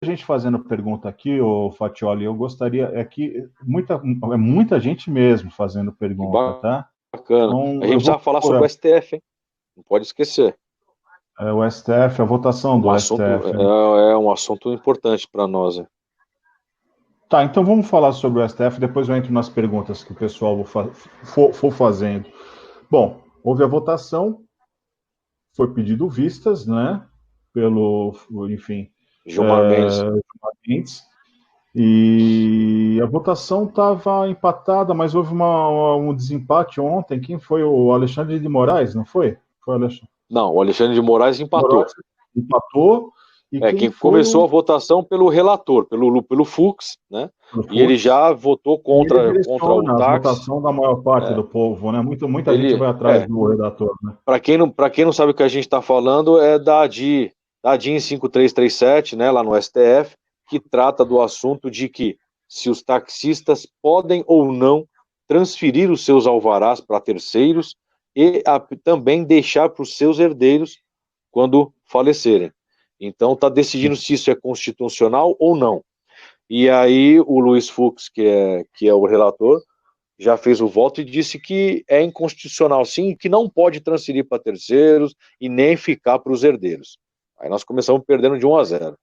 gente fazendo pergunta aqui, ô Fatioli, eu gostaria, muita gente mesmo fazendo Que pergunta, tá? bacana. A Então, gente eu vou precisava falar sobre procurar. o STF, hein? Não pode esquecer. O STF, a votação do STF, né? É um assunto importante para nós, né? Tá, então vamos falar sobre o STF, depois eu entro nas perguntas que o pessoal for fazendo. Bom, houve a votação, foi pedido vistas, né? Pelo, enfim, Gilmar Mendes. Mendes. E a votação estava empatada, mas houve um desempate ontem. Quem foi? O Alexandre de Moraes, não foi? Foi o Alexandre Não, o Alexandre de Moraes de Moraes empatou. empatou. E quem Quem foi começou a votação pelo relator, pelo Fux, né? o E ele Fux? já votou E ele contra o direciona a táxi. votação da maior parte É, do povo, né? Muita gente ele, vai atrás do redator, né? para quem não sabe o que a gente está falando, é da DIN 5337, né, lá no STF, que trata do assunto de que se os taxistas podem ou não transferir os seus alvarás para terceiros e também deixar para os seus herdeiros quando falecerem. Então está decidindo se isso é constitucional ou não. E aí o Luiz Fux, que é o relator, já fez o voto e disse que é inconstitucional sim, que não pode transferir para terceiros e nem ficar para os herdeiros. Aí nós começamos perdendo de 1-0.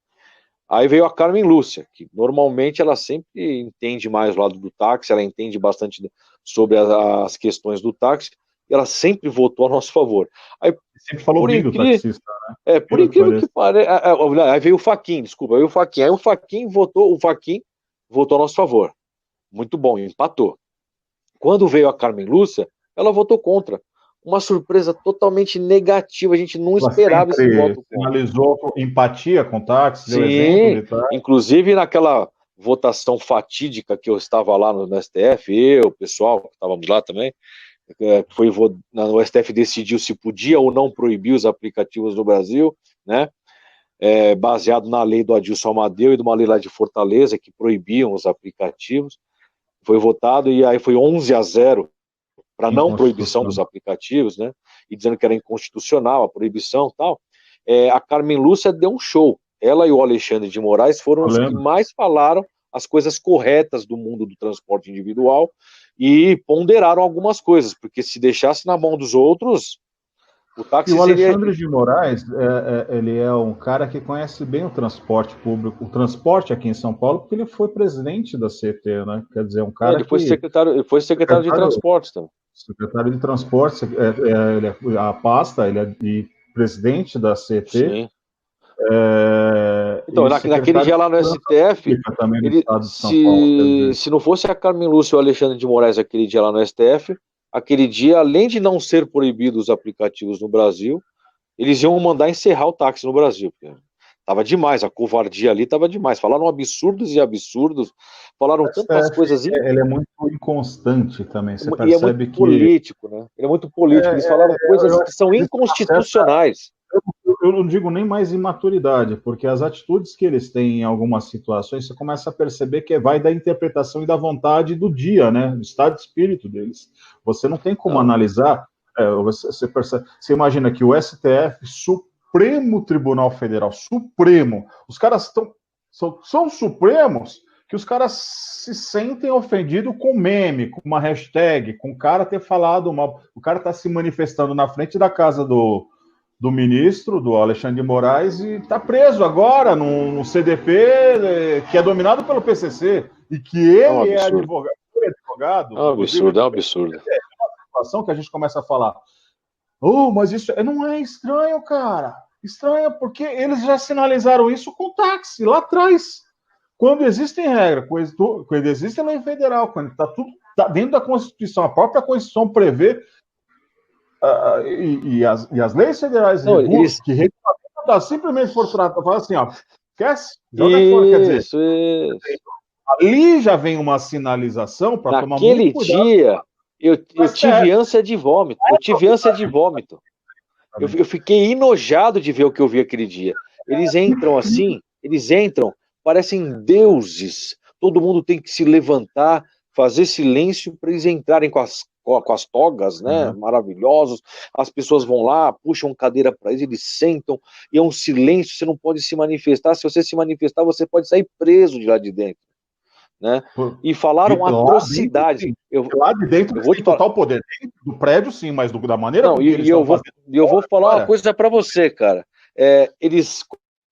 Aí veio a Carmen Lúcia, que normalmente ela sempre entende mais o lado do táxi, ela entende bastante sobre as questões do táxi, e ela sempre votou a nosso favor. Aí, Sempre falou por bem do incrível, taxista, por que incrível pareça. que pareça, aí veio o Fachin, desculpa, veio o Fachin. Aí o Fachin votou a nosso favor. Muito bom, empatou. Quando veio a Carmen Lúcia, ela votou contra. Uma surpresa totalmente negativa, a gente não Ela esperava esse sempre voto contra. sinalizou empatia com o táxi, deu exemplo Sim, de táxi. inclusive naquela votação fatídica que eu estava lá no STF, eu, o pessoal que estávamos lá também, no STF decidiu se podia ou não proibir os aplicativos no Brasil, né? Baseado na lei do Adilson Amadeu e de uma lei lá de Fortaleza que proibiam os aplicativos. Foi votado e aí foi 11-0 para não proibição dos Inconstitucional. aplicativos, né? E dizendo que era inconstitucional a proibição e tal. A Carmen Lúcia deu um show. Ela e o Alexandre de Moraes foram Eu os que lembro. mais falaram as coisas corretas do mundo do transporte individual e ponderaram algumas coisas, porque se deixasse na mão dos outros, o E o táxi seria. Alexandre de Moraes, ele é um cara que conhece bem o transporte público, o transporte aqui em São Paulo, porque ele foi presidente da CT, né? Quer dizer, um cara que Ele foi secretário de secretário, transportes também. secretário de transporte, a pasta, ele é de presidente da CT, Sim. Então, e naquele secretário dia de lá no Segurança STF, Pública também no estado de São Paulo, quer dizer. se não fosse a Carmen Lúcia e o Alexandre de Moraes aquele dia lá no STF, aquele dia, além de não ser proibido os aplicativos no Brasil, eles iam mandar encerrar o táxi no Brasil. Tava demais, a covardia ali tava demais. Falaram absurdos e absurdos, O falaram tantas STF, coisas, ele é muito inconstante também, você e é muito percebe que político, né? Ele é muito político. Eles falaram eu coisas que acho que são existe uma certa. inconstitucionais. Eu não digo nem mais imaturidade, porque as atitudes que eles têm em algumas situações, você começa a perceber que vai da interpretação e da vontade do dia, né? Do estado de espírito deles. Você não tem como Não, analisar. Você imagina que o STF, Supremo Tribunal Federal, Supremo, os caras são supremos que os caras se sentem ofendidos com meme, com uma hashtag, com o cara ter falado mal. O cara está se manifestando na frente da casa do ministro, do Alexandre de Moraes, e está preso agora no CDP, que é dominado pelo PCC, e que é um ele é absurdo. advogado, É um inclusive, absurdo, é um absurdo. situação que a gente começa a falar, mas isso não é estranho, cara. Estranho porque eles já sinalizaram isso com o táxi lá atrás. Quando existem regras, quando existe lei federal, quando está tudo tá dentro da Constituição, a própria Constituição prevê e as leis federais Não, que regulamentam, simplesmente for tratado, fala assim, ó, esquece, joga fora. Quer dizer, isso. ali já vem uma sinalização para tomar muito Naquele cuidado dia, com o eu tive STF. ânsia de vômito. Eu tive ânsia de vômito. Eu fiquei enojado de ver o que eu vi aquele dia. Eles entram assim, parecem deuses. Todo mundo tem que se levantar, fazer silêncio para eles entrarem com as togas, né, maravilhosos, as pessoas vão lá, puxam cadeira para eles sentam, e é um silêncio, você não pode se manifestar, se você se manifestar, você pode sair preso de lá de dentro, né, e falaram atrocidades. Lá de dentro eles têm total poder, dentro do prédio sim, mas da maneira como eles estão fazendo... Eu vou falar uma coisa para você, cara, eles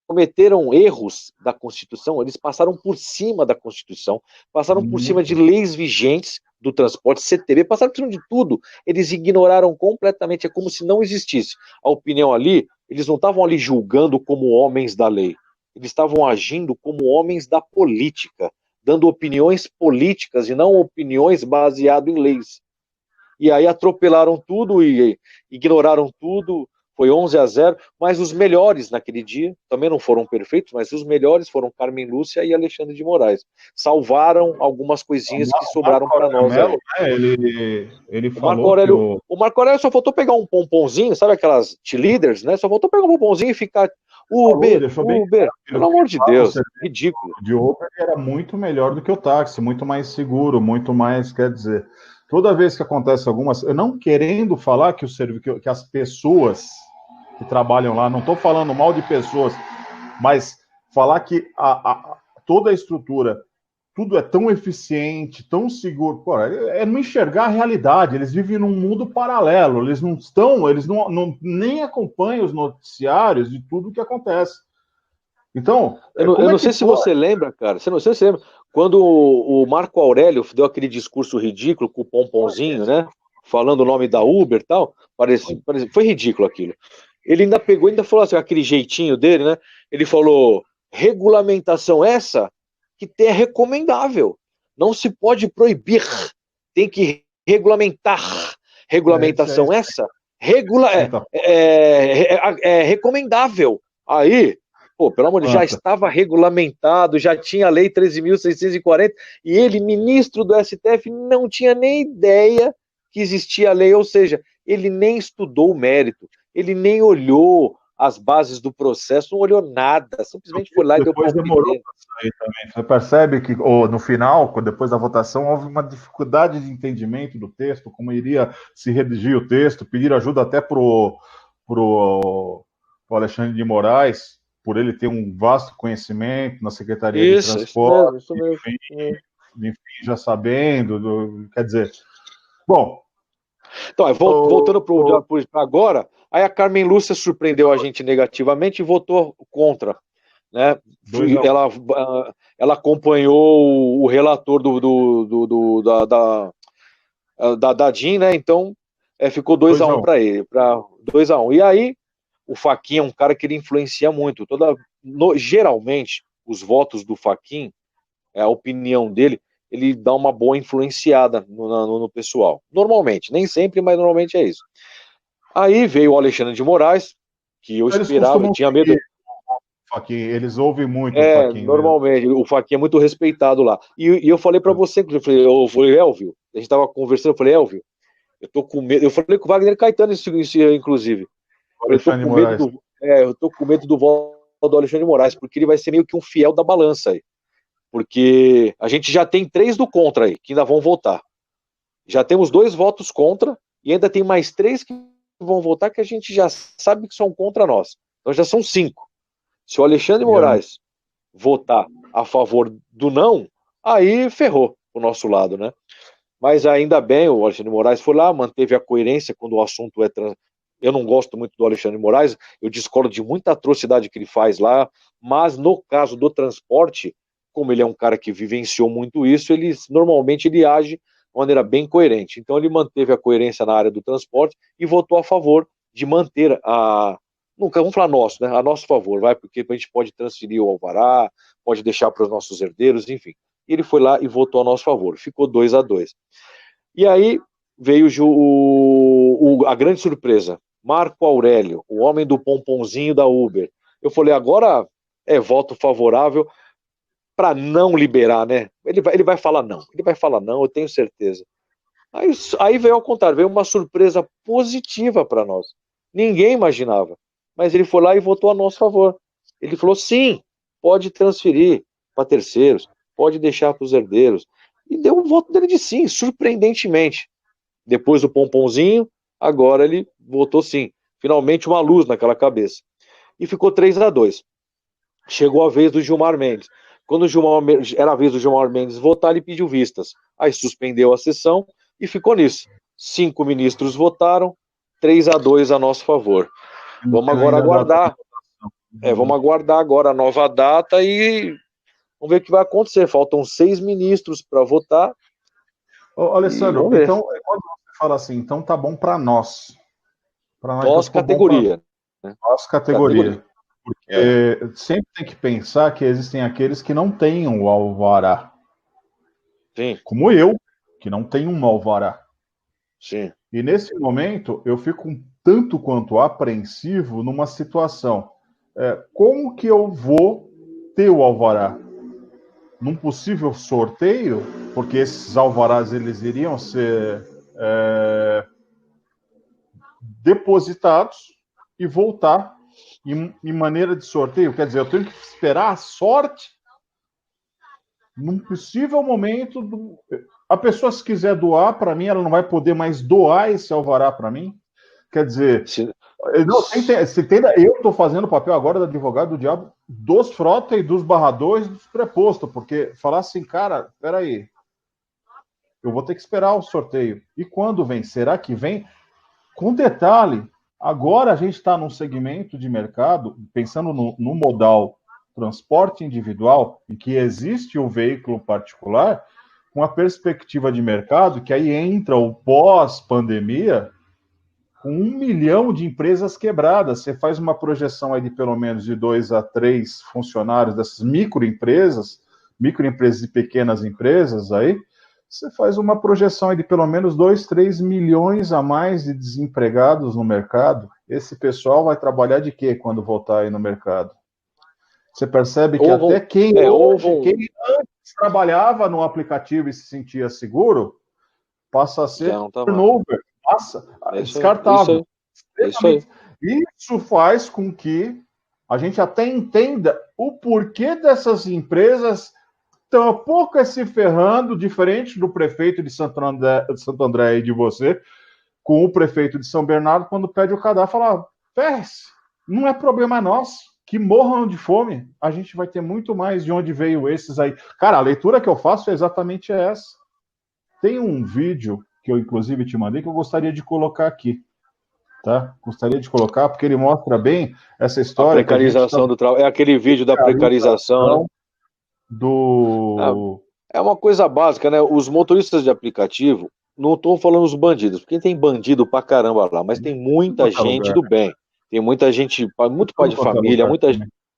cometeram erros da Constituição, eles passaram por cima da Constituição, passaram por cima de leis vigentes do transporte, CTB, passaram por cima de tudo, eles ignoraram completamente, é como se não existisse a opinião ali, eles não estavam ali julgando como homens da lei, eles estavam agindo como homens da política, dando opiniões políticas e não opiniões baseadas em leis. E aí atropelaram tudo e ignoraram tudo. Foi 11-0, mas os melhores naquele dia, também não foram perfeitos, mas os melhores foram Carmen Lúcia e Alexandre de Moraes. Salvaram algumas coisinhas que sobraram para nós. Mello, ele falou o Marco Aurélio só faltou pegar um pomponzinho, sabe aquelas cheerleaders, né? Só faltou pegar um pomponzinho e ficar Uber, pelo amor de Deus, ridículo. De Uber era muito melhor do que o táxi, muito mais seguro, muito mais, quer dizer, toda vez que acontece algumas, eu não querendo falar que as pessoas que trabalham lá, não estou falando mal de pessoas, mas falar que toda a estrutura, tudo é tão eficiente, tão seguro, pô, é não enxergar a realidade, eles vivem num mundo paralelo, eles nem acompanham os noticiários de tudo que acontece. Então, eu não sei se você lembra, cara, não sei se você lembra, quando o Marco Aurélio deu aquele discurso ridículo com o pomponzinho, né, falando o nome da Uber e tal, foi ridículo aquilo. Ele ainda pegou, ainda falou assim, aquele jeitinho dele, né? Ele falou, regulamentação essa que é recomendável. Não se pode proibir, tem que regulamentar. Regulamentação essa é recomendável. Aí, pô, pelo amor de Deus, já estava regulamentado, já tinha a lei 13.640, e ele, ministro do STF, não tinha nem ideia que existia a lei, ou seja, ele nem estudou o mérito. Ele nem olhou as bases do processo, não olhou nada, simplesmente foi lá e deu palpite. Demorou pra sair também. Você percebe que no final, depois da votação, houve uma dificuldade de entendimento do texto, como iria se redigir o texto, pedir ajuda até pro Alexandre de Moraes, por ele ter um vasto conhecimento na Secretaria de Transporte, isso mesmo. Enfim, já sabendo, quer dizer, bom... Então, voltando para agora, aí a Carmen Lúcia surpreendeu a gente negativamente e votou contra, né? Ela acompanhou o relator da DIN, né? Então ficou 2-1 para ele, 2-1. E aí o Fachin é um cara que ele influencia muito. Geralmente os votos do Fachin, a opinião dele, ele dá uma boa influenciada no pessoal. Normalmente, nem sempre, mas normalmente é isso. Aí veio o Alexandre de Moraes, que eu esperava, eu tinha medo. Eles ouvem muito o Fachin. Normalmente, mesmo. O Fachin é muito respeitado lá. E eu falei para você, eu falei, Elvio, a gente estava conversando, eu falei, Elvio, eu tô com medo. Eu falei com o Wagner Caetano, inclusive. Eu tô com medo do voto do Alexandre de Moraes, porque ele vai ser meio que um fiel da balança aí. Porque a gente já tem 3 do contra aí, que ainda vão votar. Já temos 2 votos contra, e ainda tem mais 3 que vão votar, que a gente já sabe que são contra nós. Então já são 5. Se o Alexandre de Moraes votar a favor do não, aí ferrou o nosso lado, né? Mas ainda bem, o Alexandre de Moraes foi lá, manteve a coerência quando o assunto é... Eu não gosto muito do Alexandre de Moraes, eu discordo de muita atrocidade que ele faz lá, mas no caso do transporte, como ele é um cara que vivenciou muito isso, normalmente ele age de maneira bem coerente. Então ele manteve a coerência na área do transporte e votou a favor de manter vamos falar nosso, né? A nosso favor, porque a gente pode transferir o alvará, pode deixar para os nossos herdeiros, enfim. E ele foi lá e votou a nosso favor. Ficou 2-2. E aí veio a grande surpresa. Marco Aurélio, o homem do pomponzinho da Uber. Eu falei, agora é voto favorável para não liberar, né? Ele vai falar não, eu tenho certeza. Aí veio ao contrário, veio uma surpresa positiva para nós. Ninguém imaginava, mas ele foi lá e votou a nosso favor. Ele falou, sim, pode transferir para terceiros, pode deixar para os herdeiros, e deu o voto dele de sim, surpreendentemente. Depois do pomponzinho, agora ele votou sim. Finalmente uma luz naquela cabeça. E ficou 3-2. Chegou a vez do Gilmar Mendes. Quando era a vez do Gilmar Mendes votar, ele pediu vistas. Aí suspendeu a sessão e ficou nisso. 5 ministros votaram, 3-2 a nosso favor. Vamos agora aguardar. Vamos aguardar agora a nova data e vamos ver o que vai acontecer. Faltam 6 ministros para votar. Ô, Alessandro, então, quando você fala assim, então tá bom para nós. Para nós, nossa categoria. Nossa categoria. Porque sempre tem que pensar que existem aqueles que não têm o alvará. Sim. Como eu, que não tenho um alvará. Sim. E nesse momento, eu fico um tanto quanto apreensivo numa situação. Como que eu vou ter o alvará? Num possível sorteio, porque esses alvarás eles iriam ser depositados e voltar em maneira de sorteio. Quer dizer, eu tenho que esperar a sorte num possível momento. A pessoa, se quiser doar para mim, ela não vai poder mais doar esse alvará para mim. Quer dizer, eu estou fazendo o papel agora do advogado do diabo dos frota e dos barradores dos prepostos, porque falar assim, cara, peraí, eu vou ter que esperar o sorteio. E quando vem? Será que vem? Com detalhe, agora a gente está num segmento de mercado, pensando no modal transporte individual, em que existe o veículo particular, com a perspectiva de mercado, que aí entra o pós-pandemia, com 1 milhão de empresas quebradas. Você faz uma projeção aí de pelo menos de 2 a 3 funcionários dessas microempresas e pequenas empresas aí, você faz uma projeção aí de pelo menos 2, 3 milhões a mais de desempregados no mercado. Esse pessoal vai trabalhar de quê quando voltar aí no mercado? Você percebe que até quem antes trabalhava no aplicativo e se sentia seguro, passa a ser turnover, descartável. Isso faz com que a gente até entenda o porquê dessas empresas estão pouco se ferrando, diferente do prefeito de Santo André e de você, com o prefeito de São Bernardo, quando pede o cadastro, fala, não é problema nosso, que morram de fome, a gente vai ter muito mais de onde veio esses aí. Cara, a leitura que eu faço é exatamente essa. Tem um vídeo que eu, inclusive, te mandei, que eu gostaria de colocar aqui. Tá? Gostaria de colocar, porque ele mostra bem essa história. A precarização do trabalho. É aquele vídeo da precarização, né? É uma coisa básica, né? Os motoristas de aplicativo, não estou falando os bandidos, porque tem bandido pra caramba lá, mas tem muita gente do bem. Tem muita gente, muito pai de família, muita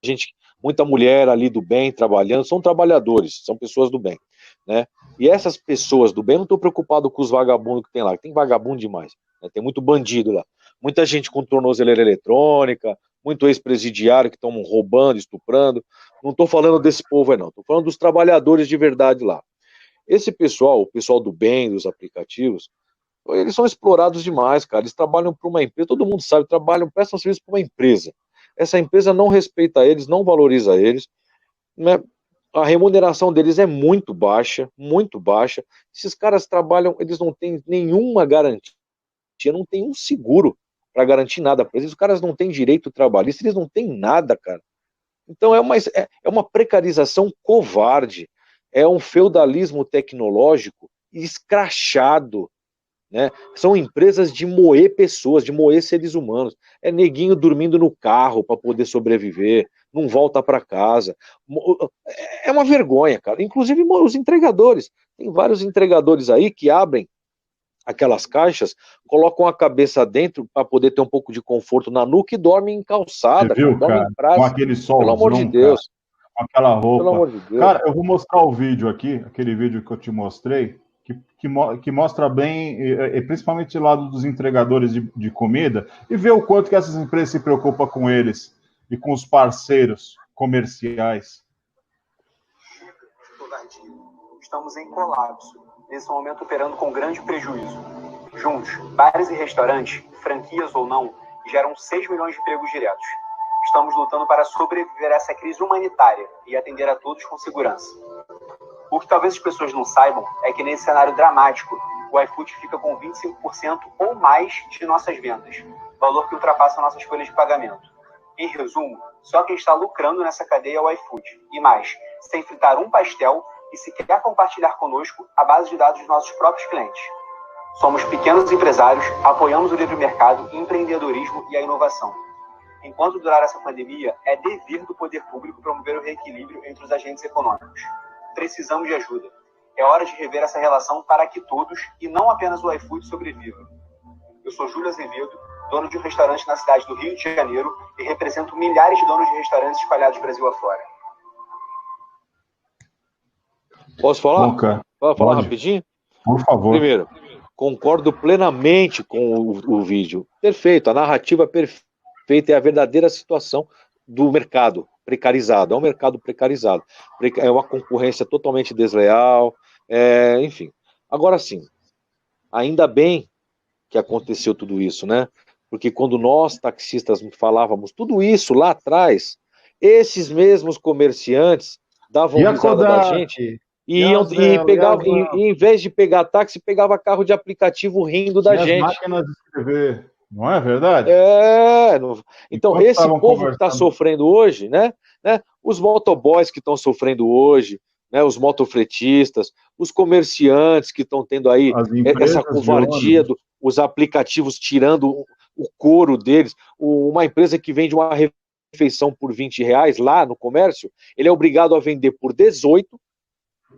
gente, muita mulher ali do bem trabalhando, são trabalhadores, são pessoas do bem, né? E essas pessoas do bem, não estou preocupado com os vagabundos que tem lá, tem vagabundo demais, né? Tem muito bandido lá, muita gente com tornozeleira eletrônica, muito ex-presidiário que estão roubando, estuprando. Não estou falando desse povo aí não, estou falando dos trabalhadores de verdade lá. Esse pessoal, o pessoal do bem, dos aplicativos, eles são explorados demais, cara. Eles trabalham para uma empresa, todo mundo sabe, prestam serviço para uma empresa. Essa empresa não respeita eles, não valoriza eles, né? A remuneração deles é muito baixa, muito baixa. Esses caras trabalham, eles não têm nenhuma garantia, não tem um seguro para garantir nada para eles. Os caras não têm direito trabalhista, eles não têm nada, cara. Então é uma precarização covarde, é um feudalismo tecnológico escrachado, né? São empresas de moer pessoas, de moer seres humanos. É neguinho dormindo no carro para poder sobreviver, não volta para casa. É uma vergonha, cara. Inclusive os entregadores. Tem vários entregadores aí que abrem aquelas caixas, colocam a cabeça dentro para poder ter um pouco de conforto na nuca e dormem em calçada, você viu, dormem cara? em praça. Com aquele sol, pelo amor de Deus. Com aquela roupa. Pelo amor de Deus. Cara, eu vou mostrar o vídeo aqui, aquele vídeo que eu te mostrei, que mostra bem, principalmente o lado dos entregadores de comida, e ver o quanto que essas empresas se preocupam com eles e com os parceiros comerciais. Estamos em colapso, nesse momento operando com grande prejuízo. Juntos, bares e restaurantes, franquias ou não, geram 6 milhões de empregos diretos. Estamos lutando para sobreviver a essa crise humanitária e atender a todos com segurança. O que talvez as pessoas não saibam é que nesse cenário dramático, o iFood fica com 25% ou mais de nossas vendas, valor que ultrapassa nossas folhas de pagamento. Em resumo, só quem está lucrando nessa cadeia é o iFood. E mais, sem fritar um pastel e sequer compartilhar conosco a base de dados dos nossos próprios clientes. Somos pequenos empresários, apoiamos o livre mercado, o empreendedorismo e a inovação. Enquanto durar essa pandemia, é dever do poder público promover o reequilíbrio entre os agentes econômicos. Precisamos de ajuda. É hora de rever essa relação para que todos, e não apenas o iFood, sobrevivam. Eu sou Júlio Azevedo, dono de um restaurante na cidade do Rio de Janeiro e represento milhares de donos de restaurantes espalhados Brasil afora. Posso falar? Luca, Posso falar rapidinho? por favor. Primeiro, concordo plenamente com o vídeo. Perfeito, a narrativa perfeita é a verdadeira situação do mercado precarizado. É um mercado precarizado. É uma concorrência totalmente desleal, enfim. Agora sim, ainda bem que aconteceu tudo isso, né? Porque quando nós, taxistas, falávamos tudo isso lá atrás, esses mesmos comerciantes davam risada da gente e pegavam, em vez de pegar táxi, pegava carro de aplicativo rindo da gente. As máquinas de escrever, não é verdade? Então, Enquanto esse povo que está sofrendo hoje, né? Os motoboys que estão sofrendo hoje, né, os motofretistas, os comerciantes que estão tendo aí essa covardia os aplicativos tirando o couro deles. Uma empresa que vende uma refeição por R$20 lá no comércio, ele é obrigado a vender por 18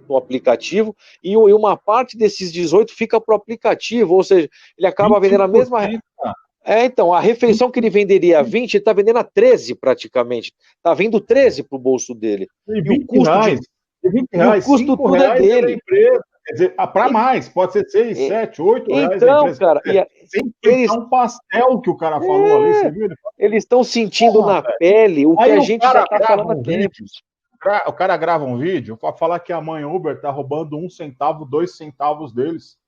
no aplicativo, e uma parte desses 18 fica para o aplicativo, ou seja, ele acaba vendendo a mesma... Então, a refeição que ele venderia a 20, ele está vendendo a 13 praticamente. Está vindo 13 para o bolso dele. E o custo R$20, o custo tudo é dele. Quer dizer, para mais, pode ser 6, 7, 8 reais. Então, cara, eles... um pastel que o cara falou ali, você viu? Eles estão sentindo na pele o que a gente já está falando há tempo. O cara grava um vídeo para falar que a mãe Uber está roubando 1 centavo, 2 centavos deles.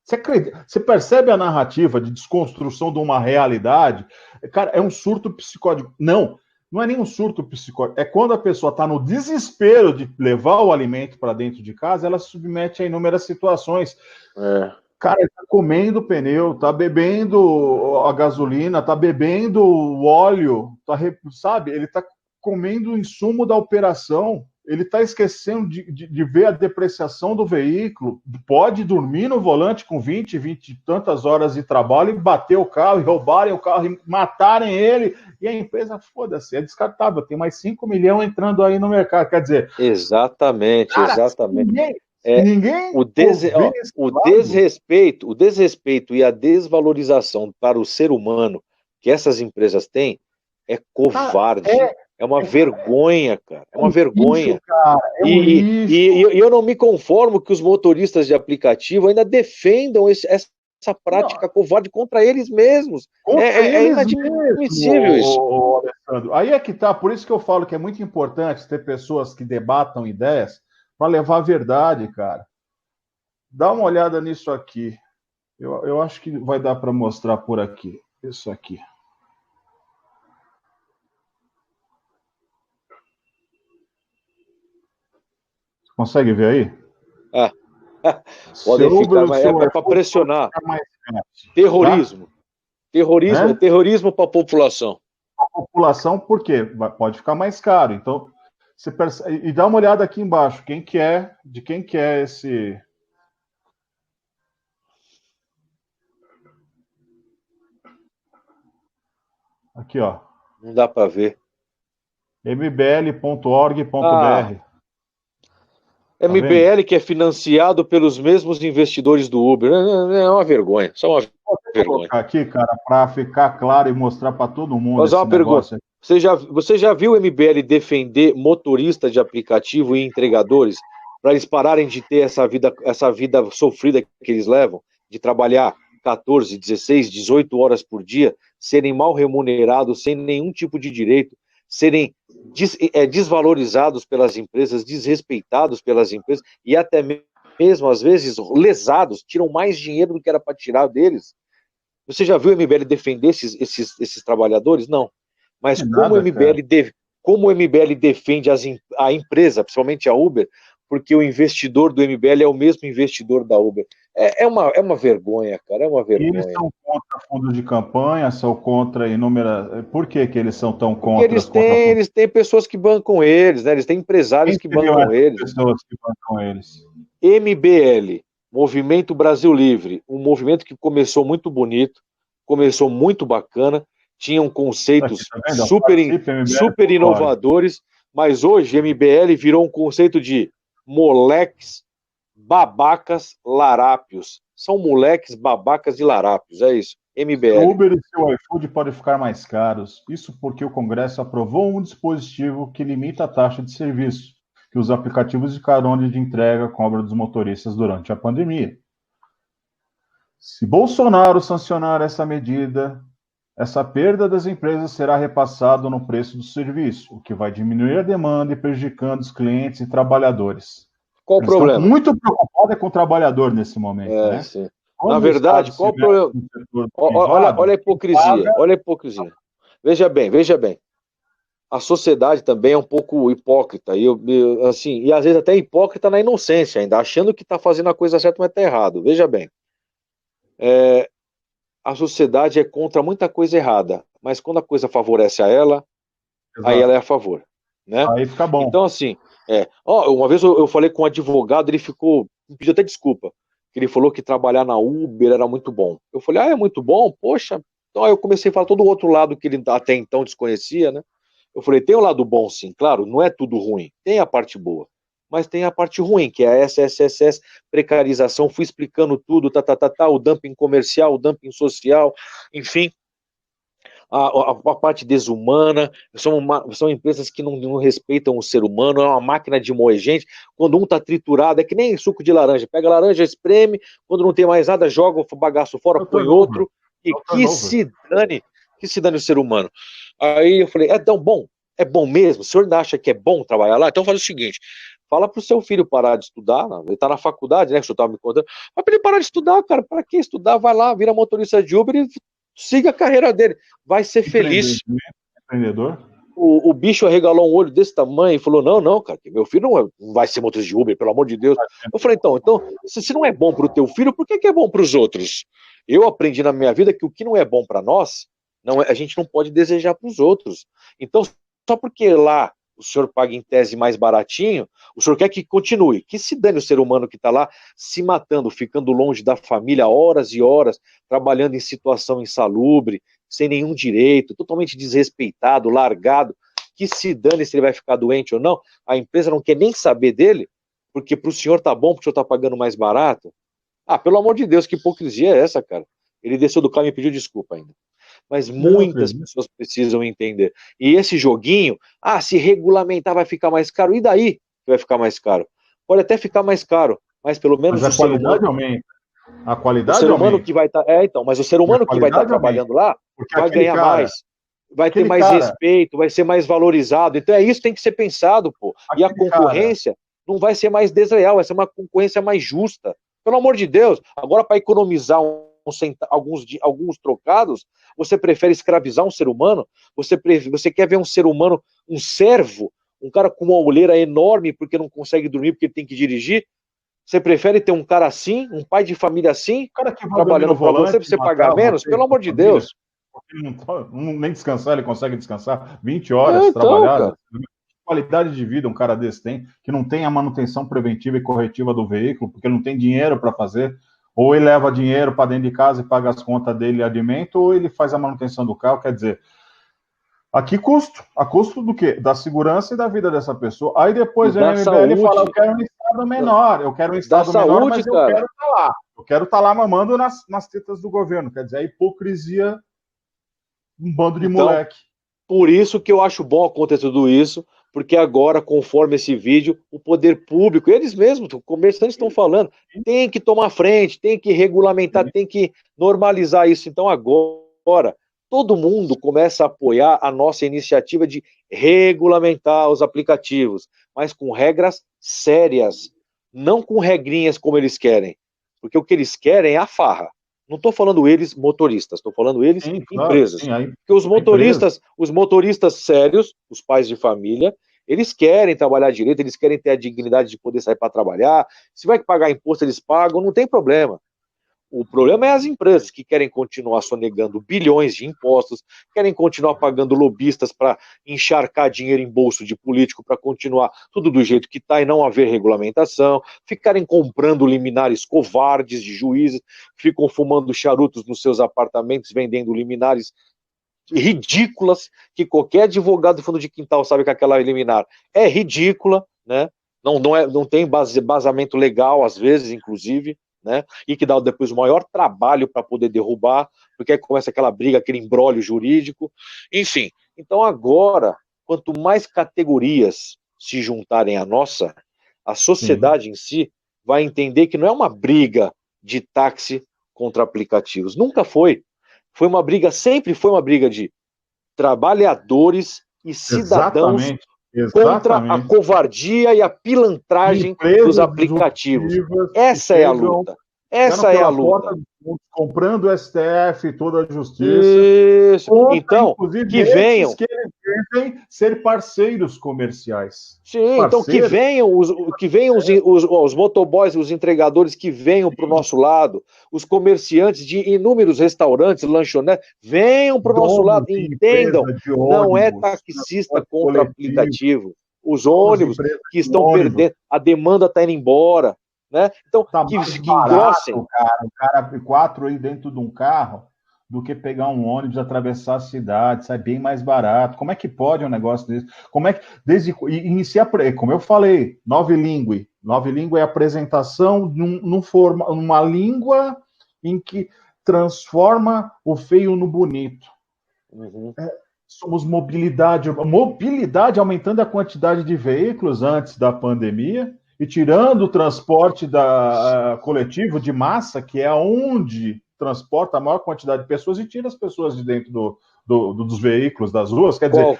Você percebe a narrativa de desconstrução de uma realidade? Cara, é um surto psicótico. Não é nem um surto psicótico. É quando a pessoa está no desespero de levar o alimento para dentro de casa, ela se submete a inúmeras situações. Cara, ele está comendo pneu, está bebendo a gasolina, está bebendo o óleo, sabe? Ele está comendo o insumo da operação. Ele está esquecendo de ver a depreciação do veículo, pode dormir no volante com 20 e tantas horas de trabalho e bater o carro, e roubarem o carro, e matarem ele, e a empresa, foda-se, é descartável, tem mais 5 milhões entrando aí no mercado, quer dizer... Exatamente, cara, exatamente. Ninguém o desrespeito e a desvalorização para o ser humano que essas empresas têm é covarde. É uma vergonha, cara. É uma vergonha. Lixo, cara. E eu não me conformo que os motoristas de aplicativo ainda defendam essa prática covarde contra eles mesmos. É inadmissível isso. Alessandro. Aí é que tá, por isso que eu falo que é muito importante ter pessoas que debatam ideias para levar a verdade, cara. Dá uma olhada nisso aqui. Eu acho que vai dar para mostrar por aqui. Isso aqui. Consegue ver aí? Podem ficar, mas é para pressionar. Terrorismo. Tá? Terrorismo é terrorismo para a população. A população, por quê? Pode ficar mais caro. Então, você percebe, e dá uma olhada aqui embaixo. De quem que é esse... Aqui, ó. Não dá para ver. mbl.org.br. MBL, que é financiado pelos mesmos investidores do Uber. É uma vergonha, só uma vergonha. Vou colocar aqui, cara, para ficar claro e mostrar para todo mundo. Mas uma pergunta: você já viu o MBL defender motoristas de aplicativo e entregadores para eles pararem de ter essa vida sofrida que eles levam, de trabalhar 14, 16, 18 horas por dia, serem mal remunerados, sem nenhum tipo de direito, serem desvalorizados pelas empresas, desrespeitados pelas empresas e até mesmo, às vezes, lesados, tiram mais dinheiro do que era para tirar deles? Você já viu o MBL defender esses trabalhadores? Não. Mas como o MBL defende a empresa, principalmente a Uber, porque o investidor do MBL é o mesmo investidor da Uber. É uma vergonha, cara, é uma vergonha. Eles são contra fundo de campanha, são contra inúmeras... Por que eles são tão Porque contra? eles têm pessoas que bancam eles, né? Eles têm empresários que bancam eles. Pessoas que bancam eles. MBL, Movimento Brasil Livre, um movimento que começou muito bonito, começou muito bacana, tinham conceitos super inovadores, mas hoje MBL virou um conceito de moleques, babacas, larápios. São moleques, babacas e larápios, é isso. MBL. O Uber e seu iFood podem ficar mais caros. Isso porque o Congresso aprovou um dispositivo que limita a taxa de serviço que os aplicativos de carona de entrega cobram dos motoristas durante a pandemia. Se Bolsonaro sancionar essa medida, essa perda das empresas será repassada no preço do serviço, o que vai diminuir a demanda e prejudicando os clientes e trabalhadores. Qual o problema? Estão muito preocupados com o trabalhador nesse momento, né? Sim. Na verdade, qual o problema? Olha a hipocrisia, olha a hipocrisia. Veja bem. A sociedade também é um pouco hipócrita, e às vezes até hipócrita na inocência ainda, achando que está fazendo a coisa certa, mas está errado. Veja bem, a sociedade é contra muita coisa errada, mas quando a coisa favorece a ela, exato, aí ela é a favor, né? Aí fica bom. Então assim, uma vez eu falei com um advogado, ele me pediu até desculpa, que ele falou que trabalhar na Uber era muito bom. Eu falei, é muito bom? Poxa. Então aí eu comecei a falar todo o outro lado que ele até então desconhecia, né? Eu falei, tem o lado bom sim, claro, não é tudo ruim, tem a parte boa, mas tem a parte ruim, que é a SSSS, precarização, fui explicando tudo, o dumping comercial, o dumping social, enfim, a parte desumana, são empresas que não respeitam o ser humano, é uma máquina de moer gente, quando um está triturado, é que nem suco de laranja, pega a laranja, espreme, quando não tem mais nada, joga o bagaço fora, põe outro, e que se dane o ser humano. Aí eu falei, é bom mesmo? O senhor ainda acha que é bom trabalhar lá? Então faz o seguinte, fala pro seu filho parar de estudar, ele tá na faculdade, né, que o senhor tava me contando, mas pra ele parar de estudar, cara, pra que estudar? Vai lá, vira motorista de Uber e siga a carreira dele, vai ser feliz. Empreendedor? O bicho arregalou um olho desse tamanho e falou, não, cara, meu filho não vai ser motorista de Uber, pelo amor de Deus. Eu falei, então, se não é bom pro teu filho, por que é bom pros outros? Eu aprendi na minha vida que o que não é bom para nós, a gente não pode desejar para os outros. Então, só porque lá o senhor paga em tese mais baratinho, o senhor quer que continue. Que se dane o ser humano que está lá se matando, ficando longe da família horas e horas, trabalhando em situação insalubre, sem nenhum direito, totalmente desrespeitado, largado. Que se dane se ele vai ficar doente ou não. A empresa não quer nem saber dele, porque para o senhor tá bom, porque o senhor está pagando mais barato. Pelo amor de Deus, que hipocrisia é essa, cara? Ele desceu do carro e me pediu desculpa ainda. Mas muitas pessoas precisam entender. E esse joguinho, se regulamentar vai ficar mais caro. E daí que vai ficar mais caro? Pode até ficar mais caro, mas pelo menos a qualidade aumenta. A qualidade o ser humano aumenta. Que vai estar, mas o ser humano que vai estar trabalhando lá vai ganhar mais, vai ter mais respeito, vai ser mais valorizado. Então isso que tem que ser pensado, pô. E a concorrência não vai ser mais desleal, vai ser uma concorrência mais justa. Pelo amor de Deus, agora para economizar alguns trocados, você prefere escravizar um ser humano? Você quer ver um ser humano, um servo, um cara com uma olheira enorme porque não consegue dormir porque ele tem que dirigir? Você prefere ter um cara assim, um pai de família assim, trabalhando para você pagar menos? Pelo amor de Deus. Nem descansar, ele consegue descansar 20 horas trabalhadas. Qualidade de vida um cara desse tem, que não tem a manutenção preventiva e corretiva do veículo, porque ele não tem dinheiro para fazer, ou ele leva dinheiro para dentro de casa e paga as contas dele e alimento, ou ele faz a manutenção do carro, quer dizer, a custo do quê? Da segurança e da vida dessa pessoa. Aí depois vem a MBL e fala, eu quero um estado menor, mas eu quero estar lá. Eu quero estar lá mamando nas tetas do governo, quer dizer, a hipocrisia, um bando de moleque. Por isso que eu acho bom acontecer tudo isso, porque agora, conforme esse vídeo, o poder público, eles mesmos, os comerciantes estão falando, tem que tomar frente, tem que regulamentar, tem que normalizar isso. Então agora, todo mundo começa a apoiar a nossa iniciativa de regulamentar os aplicativos, mas com regras sérias, não com regrinhas como eles querem, porque o que eles querem é a farra. Não estou falando eles motoristas, estou falando eles empresas. Porque os motoristas sérios, os pais de família, Eles querem trabalhar direito, eles querem ter a dignidade de poder sair para trabalhar. Se vai pagar imposto, eles pagam, não tem problema. O problema é as empresas que querem continuar sonegando bilhões de impostos, querem continuar pagando lobistas para encharcar dinheiro em bolso de político, para continuar tudo do jeito que está e não haver regulamentação, ficarem comprando liminares covardes de juízes, ficam fumando charutos nos seus apartamentos, vendendo liminares ridículas, que qualquer advogado do fundo de quintal sabe que aquela liminar é ridícula, né? Não tem basamento legal, às vezes, inclusive, né? E que dá depois o maior trabalho para poder derrubar, porque aí começa aquela briga, aquele imbróglio jurídico, enfim. Então agora, quanto mais categorias se juntarem à nossa, a sociedade em si vai entender que não é uma briga de táxi contra aplicativos, nunca foi. Sempre foi uma briga de trabalhadores e cidadãos contra a covardia e a pilantragem dos aplicativos. Essa é a luta. Essa é a luta. Comprando o STF, toda a justiça. Isso. Contra, então, que venham. Que eles tentem ser parceiros comerciais. Sim, então que venham os motoboys, os entregadores que venham para o nosso lado, os comerciantes de inúmeros restaurantes, lanchonetes, venham para o nosso lado e entendam, não é taxista contra aplicativo. Os ônibus que estão perdendo, a demanda está indo embora. Né? Então, tá que engrossem. O cara 4 aí dentro de um carro do que pegar um ônibus, atravessar a cidade, sai bem mais barato. Como é que pode um negócio desse? Como é que iniciar, como eu falei, Novilingue. Novilingue é a apresentação numa língua em que transforma o feio no bonito. Somos mobilidade aumentando a quantidade de veículos antes da pandemia. E tirando o transporte coletivo de massa, que é onde transporta a maior quantidade de pessoas, e tira as pessoas de dentro dos veículos, das ruas. Quer dizer,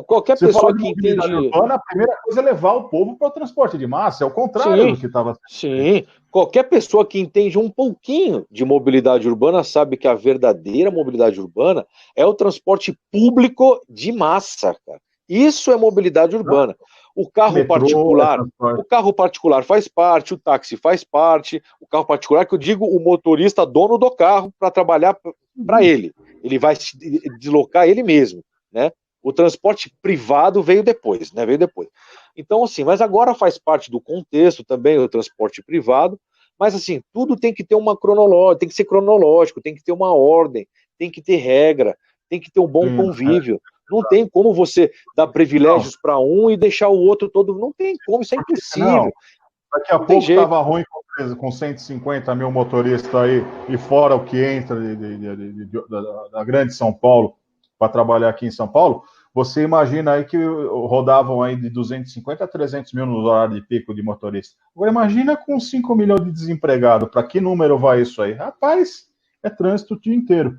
qualquer pessoa que entende... urbana, a primeira coisa é levar o povo para o transporte de massa, é o contrário do que estava sendo. Sim, qualquer pessoa que entende um pouquinho de mobilidade urbana sabe que a verdadeira mobilidade urbana é o transporte público de massa, cara. Isso é mobilidade urbana. O carro particular faz parte, o táxi faz parte, o carro particular, que eu digo, o motorista dono do carro para trabalhar para ele. Ele vai se deslocar ele mesmo, né? O transporte privado veio depois, né? Então, assim, mas agora faz parte do contexto também o transporte privado, mas assim, tudo tem que ter uma cronologia, tem que ser cronológico, tem que ter uma ordem, tem que ter regra, tem que ter um bom convívio. Não tem como você dar privilégios para um e deixar o outro todo. Não tem como, isso é impossível. Não. Daqui a pouco estava ruim com 150 mil motoristas aí, e fora o que entra da grande São Paulo para trabalhar aqui em São Paulo. Você imagina aí que rodavam aí de 250 a 300 mil no horário de pico de motorista. Agora imagina com 5 milhões de desempregados. Para que número vai isso aí? Rapaz, é trânsito o dia inteiro.